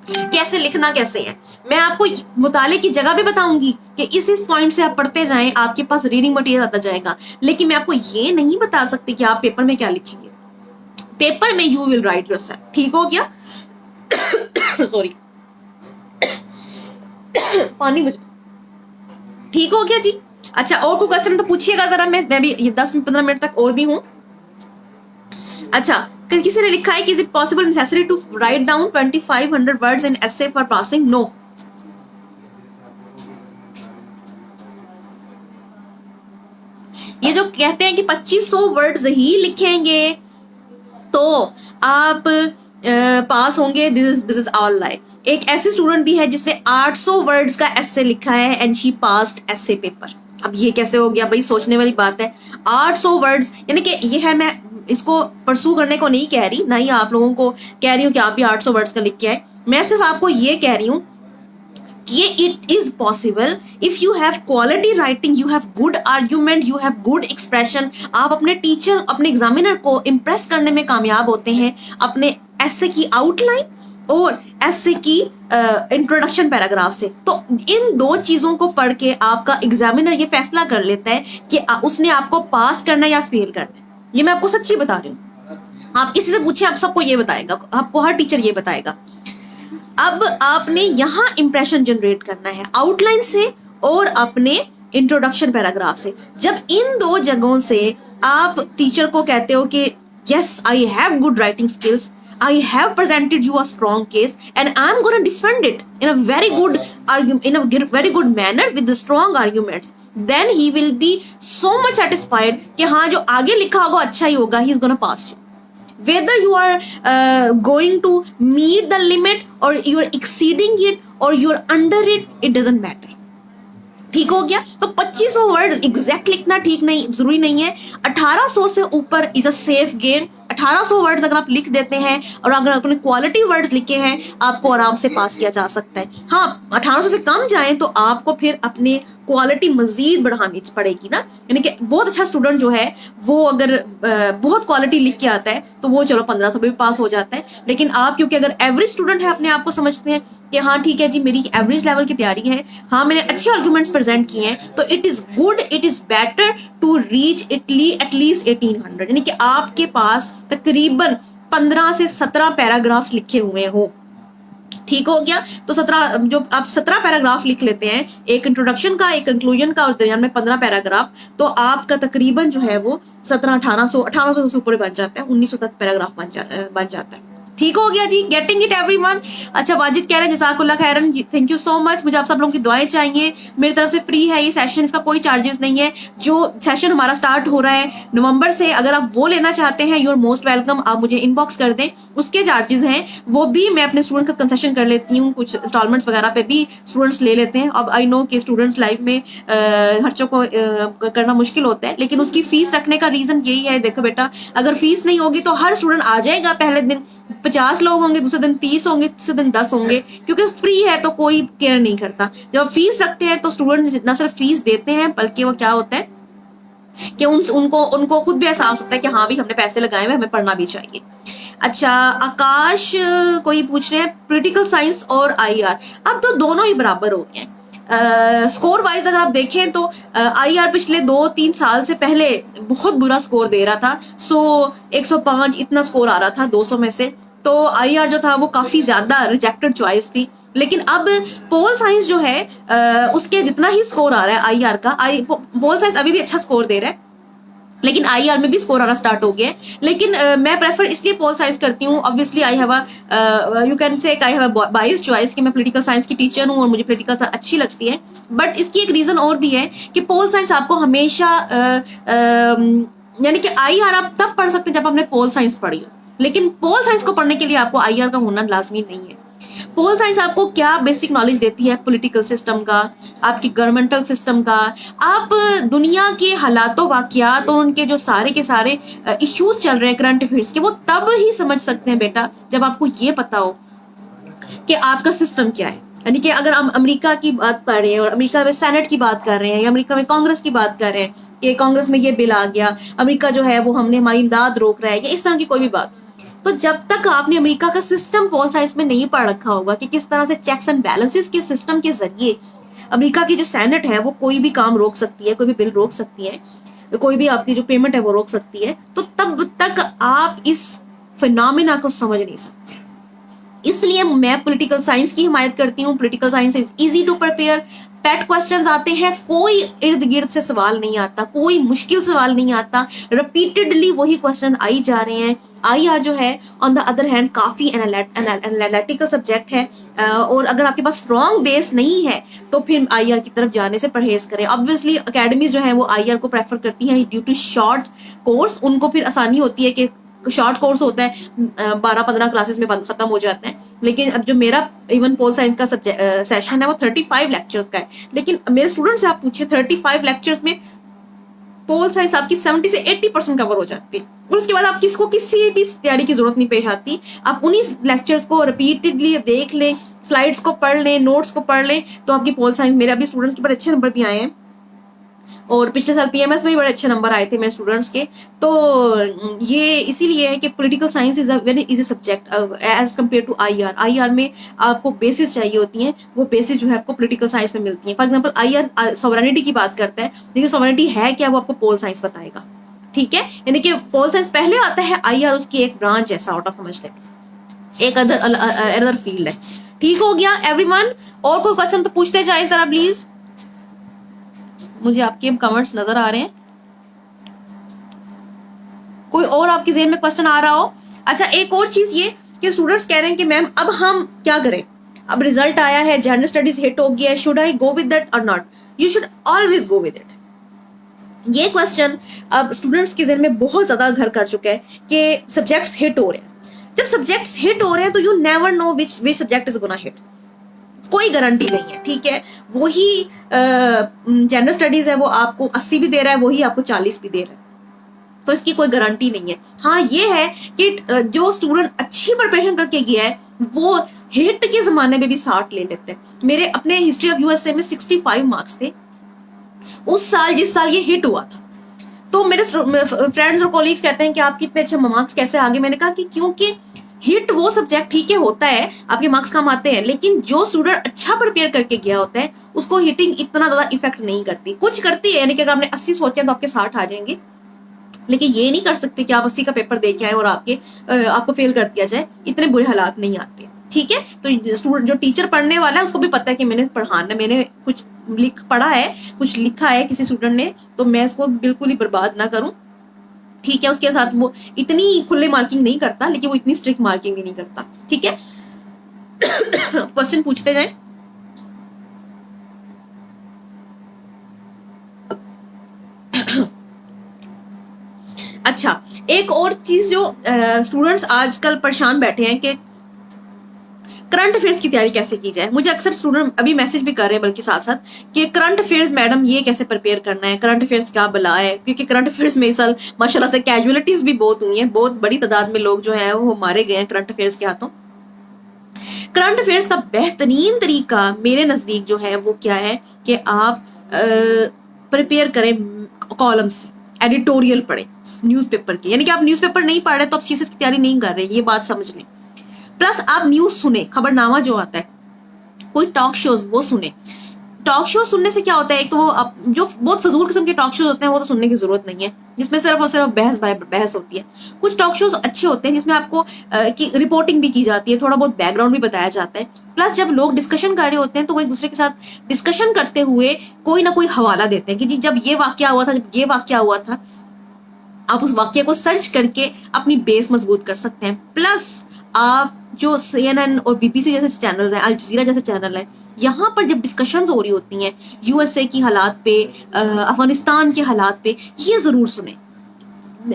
कैसे लिखना कैसे है। मैं आपको मुताले की जगह भी बताऊंगी कि इस पॉइंट से आप पढ़ते जाएं, आपके पास रीडिंग मटेरियल आता जाएगा। लेकिन मैं आपको ये नहीं बता सकती कि आप पेपर में क्या लिखेंगे। पेपर में यू विल राइट योरसेल्फ। ठीक हो गया? सॉरी पानी मुझे। ठीक हो गया जी? अच्छा, और कोई क्वेश्चन तो पूछिएगा जरा। मैं भी 10-15 मिनट तक और भी हूं। अच्छा, किसी ने लिखा है कि is it possible necessary to write down 2500 words in essay for passing? No. ये जो कहते हैं कि 2500 वर्ड्स ही लिखेंगे तो आप पास होंगे, दिस इज ऑल लाई। एक ऐसे स्टूडेंट भी है जिसने 800 वर्ड्स का एसे लिखा है and she passed essay paper. अब ये कैसे हो गया भाई? सोचने वाली बात है। 800 वर्ड्स, यानी कि ये है, मैं इसको परसू करने को नहीं कह रही, ना ही आप लोगों को कह रही हूँ कि आप भी 800 वर्ड्स का लिख के आए। मैं सिर्फ आपको ये कह रही हूँ कि it is possible if you have quality writing, you have good argument, you have good expression. आप अपने टीचर, अपने एग्जामिनर को इम्प्रेस करने में कामयाब होते हैं अपने एसे की आउटलाइन और एसे की इंट्रोडक्शन पैराग्राफ से। तो इन दो चीजों को पढ़ के आपका एग्जामिनर ये फैसला कर लेता है कि उसने आपको पास करना है या फेल करना है। ये मैं आपको सच्ची बता रही हूँ। आप किसी से पूछे, आप सबको ये बताएगा, आपको हर टीचर ये बताएगा। अब आपने यहां इंप्रेशन जनरेट करना है आउटलाइन से और अपने इंट्रोडक्शन पैराग्राफ से। जब इन दो जगहों से आप टीचर को कहते हो कि yes I have good writing skills, I have presented you a strong case and I'm going to defend it in a very good argument, in a very good manner with the strong arguments, then he will be so much satisfied कि हाँ जो आगे लिखा होगा अच्छा ही होगा, he is going to pass you. Whether you are going to meet the limit or you are exceeding it or you are under it, it doesn't matter. ठीक हो गया? तो 2500 वर्ड एग्जैक्ट लिखना ठीक नहीं, जरूरी नहीं है। 1800 से ऊपर is a safe game. 1800 words अगर आप लिख देते हैं और अगर आपने क्वालिटी वर्ड्स लिखे हैं, आपको आराम से पास किया जा सकता है। हाँ, 1800 से कम जाए तो आपको फिर अपने क्वालिटी मजीद बढ़ानी पड़ेगी ना। यानी कि बहुत अच्छा स्टूडेंट जो है वो अगर बहुत क्वालिटी लिख के आता है तो वो चलो 1500 में भी पास हो जाता है। लेकिन आप क्योंकि अगर एवरेज स्टूडेंट है, अपने आप को समझते हैं कि हाँ ठीक है जी मेरी एवरेज लेवल की तैयारी है, हाँ मैंने अच्छे आर्गुमेंट्स प्रेजेंट किए हैं, तो it is good, it is better to reach at least 1800। यानी कि आपके पास तकरीबन 15 से 17 पैराग्राफ्स लिखे हुए हो। ठीक हो गया? तो 17, जो आप 17 पैराग्राफ लिख लेते हैं, एक इंट्रोडक्शन का, एक कंक्लूजन का और दरमियान में 15 पैराग्राफ, तो आपका तकरीबन जो है वो 1700-1800 से ऊपर बन जाता है, 1900 तक पैराग्राफ बन जाता है। ठीक हो गया जी? Getting it everyone? अच्छा, वाजिद कह रहे हैं जज़ाकुल्लाह खैरन, थैंक यू सो मच। मुझे आप सब लोगों की दुआएं चाहिए। मेरी तरफ से फ्री है ये सेशन, इसका कोई चार्जेस नहीं है। जो सेशन हमारा स्टार्ट हो रहा है नवंबर से, अगर आप वो लेना चाहते हैं, यू आर मोस्ट वेलकम। आप मुझे इनबॉक्स कर दें, उसके चार्जेस हैं, वो भी मैं अपने स्टूडेंट का कंसेशन कर लेती हूँ। कुछ इंस्टॉलमेंट्स वगैरह पे भी स्टूडेंट्स ले लेते हैं। अब आई नो कि स्टूडेंट्स लाइफ में खर्चों को करना मुश्किल होता है, लेकिन उसकी फीस रखने का रीजन यही है। देखो बेटा, अगर फीस नहीं होगी तो हर स्टूडेंट आ जाएगा। पहले दिन 50 लोग होंगे, दूसरे दिन 30 होंगे, तीसरे दिन 10 होंगे, क्योंकि फ्री है तो कोई केयर नहीं करता। जब आप फीस रखते हैं तो स्टूडेंट न सिर्फ फीस देते हैं, बल्कि वो क्या होता है कि उनको खुद भी एहसास होता है कि हाँ भी हमने पैसे लगाए हुए, हमें पढ़ना भी चाहिए। अच्छा, आकाश कोई पूछ रहे हैं पॉलिटिकल साइंस और IR, अब तो दोनों ही बराबर हो गए हैं। स्कोर वाइज अगर आप देखें तो IR पिछले 2-3 साल से पहले बहुत बुरा स्कोर दे रहा था। 100-105 इतना स्कोर आ रहा था 200 में से। तो IR जो था वो काफी ज्यादा रिजेक्टेड चॉइस थी। लेकिन अब पोल साइंस जो है उसके जितना ही स्कोर आ रहा है IR का, पोल साइंस अभी भी अच्छा स्कोर दे रहा है, लेकिन IR में भी स्कोर आना स्टार्ट हो गया है। लेकिन मैं प्रेफर इसलिए पोल साइंस करती हूँ। Obviously I have you can say I have बाइस चॉइस कि मैं पॉलिटिकल साइंस की टीचर हूँ और मुझे पॉलिटिकल साइंस अच्छी लगती है। बट इसकी एक रीजन और भी है कि पोल साइंस आपको हमेशा यानी कि IR आप तब पढ़ सकते हैं जब आपने पोल साइंस पढ़ी हो, लेकिन पोल साइंस को पढ़ने के लिए आपको IR का होना लाजमी नहीं है। पोल साइंस आपको क्या बेसिक नॉलेज देती है? पॉलिटिकल सिस्टम का, आपकी गवर्नमेंटल सिस्टम का, आप दुनिया के हालातों वाकयात और उनके जो सारे के सारे इश्यूज चल रहे हैं करंट अफेयर्स के, वो तब ही समझ सकते हैं बेटा जब आपको ये पता हो कि आपका सिस्टम क्या है। यानी कि अगर हम अमेरिका की बात कर रहे हैं और अमेरिका में सेनेट की बात कर रहे हैं या अमेरिका में कांग्रेस की बात कर रहे हैं कि कांग्रेस में ये बिल आ गया, अमेरिका जो है वो हमने हमारी इमदाद रोक रहा है, या इस तरह की कोई भी बात, तो जब तक आपने अमेरिका का सिस्टम पोल साइंस में नहीं पढ़ रखा होगा कि किस तरह से चेक्स एंड बैलेंसेस के सिस्टम के जरिए अमेरिका की जो सेनेट है वो कोई भी काम रोक सकती है, कोई भी बिल रोक सकती है, कोई भी आपकी जो पेमेंट है वो रोक सकती है, तो तब तक आप इस फिनोमेना को समझ नहीं सकते। इसलिए मैं पॉलिटिकल साइंस की हिमायत करती हूँ। Political science is easy to prepare. Pet questions आते हैं, कोई इर्द गिर्द से सवाल नहीं आता, कोई मुश्किल सवाल नहीं आता, रिपीटेडली वही क्वेश्चन आई जा रहे हैं। आईआर जो है ऑन द अदर हैंड काफी एनालिटिकल सब्जेक्ट है, और अगर आपके पास स्ट्रॉन्ग बेस नहीं है तो फिर आईआर की तरफ जाने से परहेज करें। ऑब्वियसली अकेडमीज जो है वो आईआर को प्रेफर करती हैं ड्यू टू शॉर्ट कोर्स, उनको फिर आसानी होती है कि शॉर्ट कोर्स होता है, 12-15 क्लासेस में खत्म हो जाता है। लेकिन अब जो मेरा इवन पोल साइंस का सेशन है वो 35 लेक्चर्स का है, लेकिन मेरे स्टूडेंट से आप पूछे 35 लेक्चर्स में पोल साइंस आपकी 70 से 80% कवर हो जाती है, और उसके बाद आप किसको किसी भी तैयारी की जरूरत नहीं पेश आती। आप उन्हीं लेक्चर्स को रिपीटेडली देख लें, स्लाइड्स को पढ़ लें, नोट्स को पढ़ लें, तो आपकी पोल साइंस, मेरे अभी स्टूडेंट्स के बड़े अच्छे नंबर भी आए हैं, और पिछले साल पीएमएस में भी बड़े अच्छे नंबर आए थे मेरे स्टूडेंट्स के। तो ये इसीलिए है कि political science is a very easy subject as compare to IR. IR में आपको बेसिस चाहिए होती हैं, वो बेसिस जो है आपको पॉलिटिकल साइंस में मिलती है। फॉर एग्जांपल आईआर सॉवरेनिटी की बात करता है, लेकिन सॉवरेनिटी है क्या वो आपको पोल साइंस बताएगा। ठीक है, यानी कि पोल साइंस पहले आता है, आईआर उसकी एक ब्रांच है, सॉर्ट ऑफ समझ ले, एक अदर फील्ड है। ठीक हो गया एवरीवन? और कोई क्वेश्चन तो पूछते जाए जरा प्लीज, मुझे आपके कमेंट्स नजर आ रहे हैं। कोई और आपके ज़हन में क्वेश्चन आ रहा हो? अच्छा, एक और चीज ये कि स्टूडेंट्स कह रहे हैं कि मैम अब हम क्या करें, अब रिजल्ट आया है, जेंडर स्टडीज हिट हो गया है, should I go with that or not? You should always go with it. ये क्वेश्चन अब स्टूडेंट्स के ज़हन में बहुत ज्यादा घर कर चुका है कि सब्जेक्ट्स हिट हो रहे हैं। जब सब्जेक्ट्स हिट हो रहे हैं तो you never know which subject is gonna hit, कोई गारंटी नहीं है। ठीक है, वही जेंडर स्टडीज है वो आपको 80 भी दे रहा है, वही आपको 40 भी दे रहा है, तो इसकी कोई गारंटी नहीं है। हाँ ये है कि जो स्टूडेंट अच्छी प्रिपरेशन करके गया है वो हिट के जमाने में भी 60 ले लेते हैं। मेरे अपने हिस्ट्री ऑफ यूएसए में 65 मार्क्स थे उस साल जिस साल ये हिट हुआ था। तो मेरे फ्रेंड्स और कोलीग्स कहते हैं कि आपके इतने अच्छे मार्क्स कैसे आ गए? मैंने कहा कि क्योंकि हिट वो सब्जेक्ट ठीक है होता है, आपके मार्क्स कम आते हैं, लेकिन जो स्टूडेंट अच्छा प्रिपेयर करके गया होता है उसको हिटिंग इतना ज्यादा इफेक्ट नहीं करती। कुछ करती है, यानी कि अगर आपने 80 सोचे तो आपके 60 आ जाएंगे, लेकिन ये नहीं कर सकते कि आप 80 का पेपर दे के आए और आपको फेल कर दिया जाए, इतने बुरे हालात नहीं आते। ठीक है, तो स्टूडेंट जो टीचर पढ़ने वाला है उसको भी पता है कि मैंने पढ़ाना, मैंने कुछ पढ़ा है, कुछ लिखा है किसी स्टूडेंट ने, तो मैं इसको बिल्कुल ही बर्बाद ना करूं। ठीक है, उसके साथ वो इतनी खुले मार्किंग नहीं करता, लेकिन वो इतनी स्ट्रिक्ट मार्किंग भी नहीं करता। ठीक है, क्वेश्चन पूछते जाए। अच्छा, एक और चीज जो स्टूडेंट्स आजकल परेशान बैठे हैं कि करंट अफेयर्स की तैयारी कैसे की जाए। मुझे अक्सर स्टूडेंट अभी मैसेज भी कर रहे हैं बल्कि साथ साथ कि करंट अफेयर्स मैडम ये कैसे प्रिपेयर करना है, करंट अफेयर्स क्या बला है, क्योंकि करंट अफेयर्स में इस साल माशाल्लाह से कैजुअलिटीज भी बहुत हुई हैं, बहुत बड़ी तादाद में लोग जो है वो मारे गए हैं करंट अफेयर्स के हाथों। करंट अफेयर्स का बेहतरीन तरीका मेरे नजदीक जो है वो क्या है कि आप प्रिपेयर करें कॉलम से, एडिटोरियल पढ़े न्यूज़पेपर की, यानी कि आप न्यूज़पेपर नहीं पढ़ रहे तो आप सीएसएस की तैयारी नहीं कर रहे, ये बात समझ लें। प्लस आप न्यूज सुने, खबरनामा जो आता है, कोई टॉक शोज वो सुने। टॉक शो सुनने से क्या होता है, एक तो वो जो बहुत फजूल किस्म के टॉक शोज होते हैं वो तो सुनने की जरूरत नहीं है, जिसमें सिर्फ और सिर्फ बहस होती है। कुछ टॉक शोज अच्छे होते हैं जिसमें आपको की रिपोर्टिंग भी की जाती है, थोड़ा बहुत बैकग्राउंड भी बताया जाता है। प्लस जब लोग डिस्कशन कर रहे होते हैं तो वो एक दूसरे के साथ डिस्कशन करते हुए कोई ना कोई हवाला देते हैं कि जी जब ये वाकया हुआ था, जब ये वाकया हुआ था, आप उस वाक्य को सर्च करके अपनी बेस मजबूत कर सकते हैं। प्लस आप जो CNN और BBC जैसे चैनल हैं, अल जजीरा जैसे चैनल है, यहाँ पर जब डिस्कशंस हो रही होती हैं USA की हालात पे, अफगानिस्तान के हालात पे, ये जरूर सुने।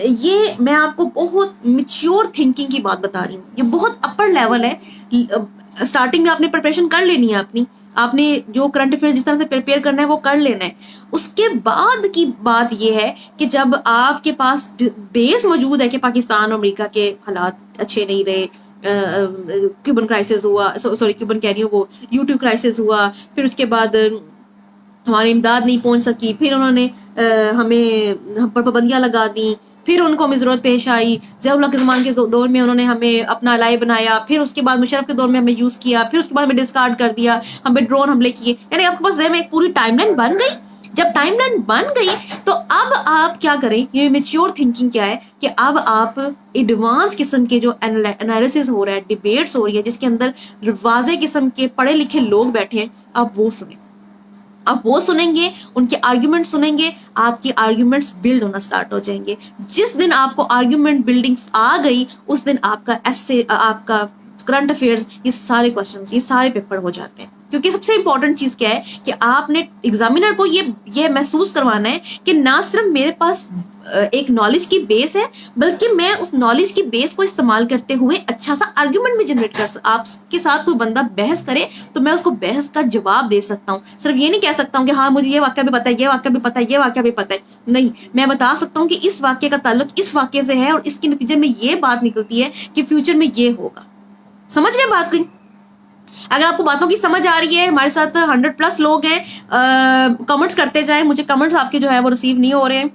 ये मैं आपको बहुत मिच्योर थिंकिंग की बात बता रही हूँ, ये बहुत अपर लेवल है। स्टार्टिंग में आपने प्रिपरेशन कर लेनी है अपनी, आपने जो करंट अफेयर जिस तरह से प्रिपेयर करना है वो कर लेना है। उसके बाद की बात ये है कि जब आपके पास बेस मौजूद है कि पाकिस्तान और अमेरिका के हालात अच्छे नहीं रहे, क्यूबन क्राइसिस हुआ, सॉरी क्यूबन कह रही हूँ, वो यूट्यूब क्राइसिस हुआ, फिर उसके बाद हमारी इमदाद नहीं पहुंच सकी, फिर उन्होंने हमें हम पर पाबंदियां लगा दी, फिर उनको हमें ज़रूरत पेश आई, ज़ियाउल्ला के ज़मान के दौर में उन्होंने हमें अपना अलाई बनाया, फिर उसके बाद मुशर्रफ के दौर में हमें यूज़ किया, फिर उसके बाद हमें डिस्कार्ड कर दिया, हमें ड्रोन हमले किए। यानी आपके पास जहन में एक पूरी टाइमलाइन बन गई। जब टाइमलाइन बन गई तो अब आप क्या करें, ये मेच्योर थिंकिंग क्या है कि अब आप एडवांस किस्म के जो एनालिसिस हो रहा है, डिबेट्स हो रही है जिसके अंदर वाज़े किस्म के पढ़े लिखे लोग बैठे हैं, आप वो सुने। अब वो सुनेंगे, उनके आर्ग्यूमेंट सुनेंगे, आपके आर्ग्यूमेंट्स बिल्ड होना स्टार्ट हो जाएंगे। जिस दिन आपको आर्ग्यूमेंट बिल्डिंग्स आ गई, उस दिन आपका एसे, आपका करंट अफेयर्स, ये सारे क्वेश्चंस, ये सारे पेपर हो जाते हैं। क्योंकि सबसे इंपॉर्टेंट चीज क्या है कि आपने एग्जामिनर को ये महसूस करवाना है कि ना सिर्फ मेरे पास एक नॉलेज की बेस है, बल्कि मैं उस नॉलेज की बेस को इस्तेमाल करते हुए अच्छा सा आर्ग्यूमेंट भी जनरेट कर आपके साथ कोई बंदा बहस करे तो मैं उसको बहस का जवाब दे सकता हूँ। सिर्फ ये नहीं कह सकता हूँ कि हाँ मुझे ये वाक्य भी पता है, ये वाक्य भी पता है, ये वाक्य भी पता है। नहीं, मैं बता सकता हूँ कि इस वाक्य का ताल्लुक इस वाक्य से है और इसके नतीजे में ये बात निकलती है कि फ्यूचर में ये होगा। समझ रहे बात कोई? अगर आपको बातों की समझ आ रही है, हमारे साथ 100+ लोग हैं, कमेंट्स करते जाएं। मुझे कमेंट्स आपके जो है वो रिसीव नहीं हो रहे हैं,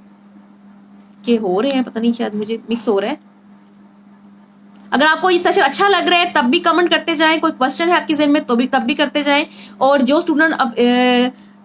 कि हो रहे हैं पता नहीं, शायद मुझे मिक्स हो रहा है। अगर आपको ये सेशन अच्छा लग रहा है तब भी कमेंट करते जाएं, कोई क्वेश्चन है आपके ज़हन में तो भी तब भी करते जाएं। और जो स्टूडेंट अब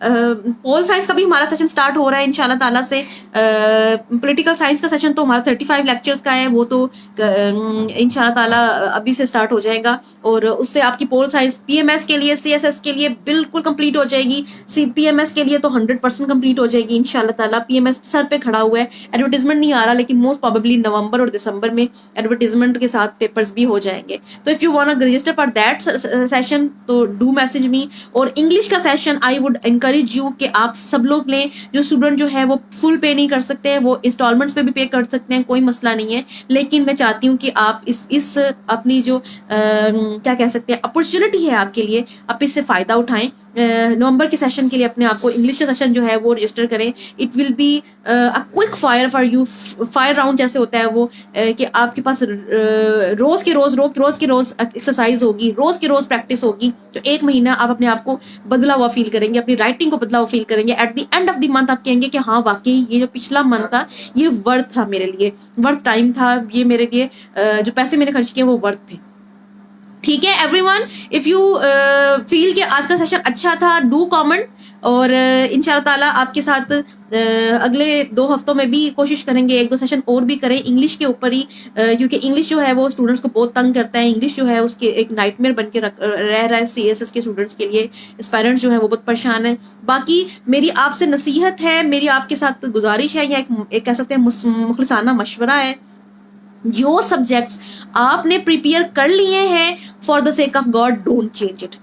पोल साइंस का भी हमारा सेशन स्टार्ट हो रहा है इंशाल्लाह ताला से। पॉलिटिकल साइंस का सेशन तो हमारा 35 लेक्चर्स का है, वो तो इंशाल्लाह ताला अभी से स्टार्ट हो जाएगा। और उससे आपकी पोल साइंस पीएमएस के लिए, सीएसएस के लिए बिल्कुल कंप्लीट हो जाएगी। पीएमएस के लिए तो 100% कंप्लीट हो जाएगी इंशाल्लाह ताला। पीएमएस सर पे खड़ा हुआ है, एडवर्टीजमेंट नहीं आ रहा, लेकिन मोस्ट प्रोबेबली नवंबर और दिसंबर में एडवर्टीजमेंट के साथ पेपर्स भी हो जाएंगे। तो if you want to register for that session तो डू मैसेज मी। और इंग्लिश का session I would encourage you कि आप सब लोग लें। जो स्टूडेंट जो है वो फुल पे नहीं कर सकते हैं, वो इंस्टॉलमेंट्स पे भी पे कर सकते हैं, कोई मसला नहीं है। लेकिन मैं चाहती हूँ कि आप इस अपनी जो क्या कह सकते हैं अपॉर्चुनिटी है आपके लिए, आप इससे फ़ायदा उठाएं। नवंबर के सेशन के लिए अपने आप को इंग्लिश का सेशन जो है वो रजिस्टर करें। It will be a quick fire for you, fire round जैसे होता है वो, कि आपके पास रोज़ के रोज़ एक्सरसाइज होगी, रोज़ के रोज़ प्रैक्टिस होगी। तो 1 महीना आप अपने आप को बदला हुआ फील करेंगे, अपनी राइटिंग को बदला हुआ फील करेंगे। At the end of the month आप कहेंगे कि हाँ वाकई ये जो पिछला मंथ था ये वर्थ था मेरे लिए, वर्थ टाइम था, ये मेरे लिए जो पैसे मैंने खर्च किए वो वर्थ थे। ठीक है एवरीवन, इफ यू फील कि आज का सेशन अच्छा था, डू कमेंट। और इंशाल्लाह ताला आपके साथ अगले 2 हफ्तों में भी कोशिश करेंगे 1-2 सेशन और भी करें इंग्लिश के ऊपर ही, क्योंकि इंग्लिश जो है वो स्टूडेंट्स को बहुत तंग करता है। इंग्लिश जो है उसके एक नाइटमेयर बन के रह रहा है सीएसएस के स्टूडेंट्स के लिए। एस्पायरेंट्स जो है वो बहुत परेशान है। बाकी मेरी आपसे नसीहत है, मेरी आपके साथ गुजारिश है, या एक कह सकते हैं मुखलिसाना मशवरा है। जो सब्जेक्ट्स आपने प्रिपेयर कर लिए हैं, for the sake of God don't change it.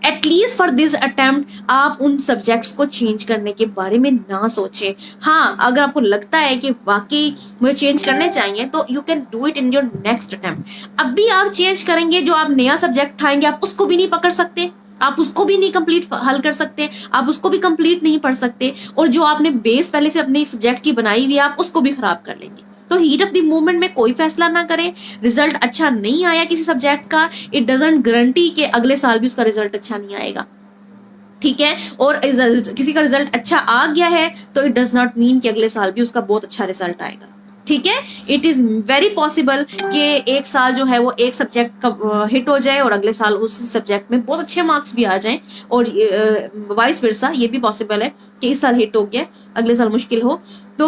At least for this attempt आप उन सब्जेक्ट्स को चेंज करने के बारे में ना सोचें। हाँ, अगर आपको लगता है कि वाकई मुझे चेंज करने चाहिए तो you can do it in your next attempt. अब भी आप चेंज करेंगे, जो आप नया सब्जेक्ट उठाएंगे आप उसको भी नहीं पकड़ सकते, आप उसको भी नहीं कंप्लीट हल कर सकते, आप उसको भी कंप्लीट नहीं पढ़ सकते, और जो आपने बेस पहले से अपने सब्जेक्ट की बनाई हुई है आप उसको भी खराब कर लेंगे। तो हीट ऑफ द मूवमेंट में कोई फैसला ना करें। रिजल्ट अच्छा नहीं आया किसी सब्जेक्ट का, इट डजंट गारंटी कि अगले साल भी उसका रिजल्ट अच्छा नहीं आएगा। ठीक है, और किसी का रिजल्ट अच्छा आ गया है तो इट डज नॉट मीन कि अगले साल भी उसका बहुत अच्छा रिजल्ट आएगा। ठीक है, इट इज वेरी पॉसिबल कि एक साल जो है वो एक सब्जेक्ट का हिट हो जाए और अगले साल उस सब्जेक्ट में बहुत अच्छे मार्क्स भी आ जाएं, और वाइस वर्सा ये भी पॉसिबल है कि इस साल हिट हो गया अगले साल मुश्किल हो। तो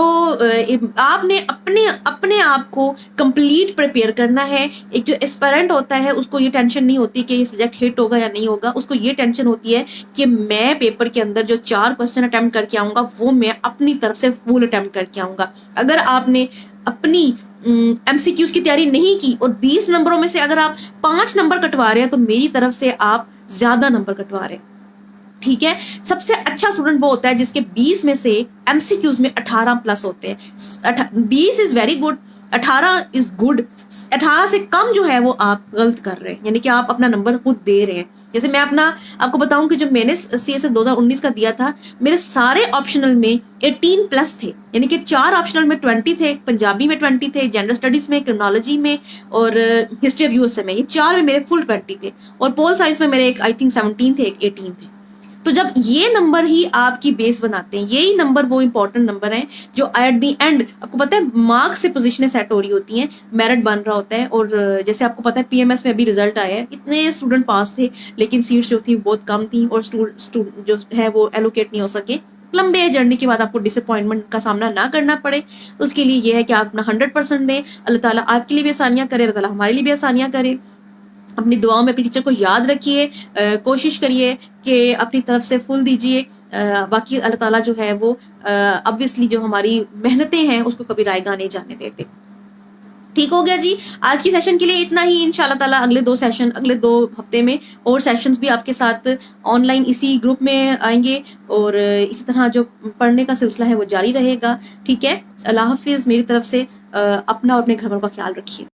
आपने अपने आप को कंप्लीट प्रिपेयर करना है। एक जो एस्पायरेंट होता है उसको ये टेंशन नहीं होती कि ये सब्जेक्ट हिट होगा या नहीं होगा, उसको ये टेंशन होती है कि मैं पेपर के अंदर जो 4 क्वेश्चन अटेम्प्ट करके आऊंगा वो मैं अपनी तरफ से फुल अटेम्प्ट करके आऊंगा। अगर आपने अपनी एमसीक्यूज की तैयारी नहीं की और 20 नंबरों में से अगर आप 5 नंबर कटवा रहे हैं तो मेरी तरफ से आप ज्यादा नंबर कटवा रहे हैं। ठीक है। सबसे अच्छा स्टूडेंट वो होता है जिसके 20 में से एमसीक्यूज में 18 प्लस होते हैं। 20 is very good, 18 is good. 18 से कम जो है वो आप गलत कर रहे हैं, यानी कि आप अपना नंबर खुद दे रहे हैं। जैसे मैं अपना आपको बताऊं कि जो मैंने सीएस 2019 का दिया था, मेरे सारे ऑप्शनल में 18 प्लस थे, यानी कि 4 ऑप्शनल में 20 थे, पंजाबी में 20 थे, जनरल स्टडीज में, क्रिमिनोलॉजी में और हिस्ट्री ऑफ यूएसए में, ये 4 में मेरे फुल 20 थे। और पोल साइंस में मेरे एक आई थिंक 17 थे, एक 18 थे। तो जब ये नंबर ही आपकी बेस बनाते हैं, यही नंबर वो इंपॉर्टेंट नंबर है जो एट दी एंड आपको पता है मार्क्स से पोजीशनें सेट हो रही होती हैं, मेरिट बन रहा होता है। और जैसे आपको पता है पीएमएस में अभी रिजल्ट आया है, इतने स्टूडेंट पास थे लेकिन सीट्स जो थी बहुत कम थी और स्टूडेंट जो है वो एलोकेट नहीं हो सके। लंबे जर्नी के बाद आपको डिसअपॉइंटमेंट का सामना ना करना पड़े, तो उसके लिए ये है कि आप अपना 100% दें। अल्लाह ताला आपके लिए भी आसानियां करे, अल्लाह ताला हमारे लिए भी आसानियां करे। अपनी दुआओं में अपनी टीचर को याद रखिए, कोशिश करिए कि अपनी तरफ से फुल दीजिए। बाकी अल्लाह ताला जो है वो ऑब्वियसली जो हमारी मेहनतें हैं उसको कभी रायगा नहीं जाने देते। ठीक हो गया जी। आज की सेशन के लिए इतना ही। इंशाल्लाह ताला अगले 2 सेशन, अगले 2 हफ्ते में और सेशंस भी आपके साथ ऑनलाइन इसी ग्रुप में आएंगे और इसी तरह जो पढ़ने का सिलसिला है वो जारी रहेगा। ठीक है, अल्लाह हाफिज। मेरी तरफ से अपना और अपने घर वालों का ख्याल रखिए।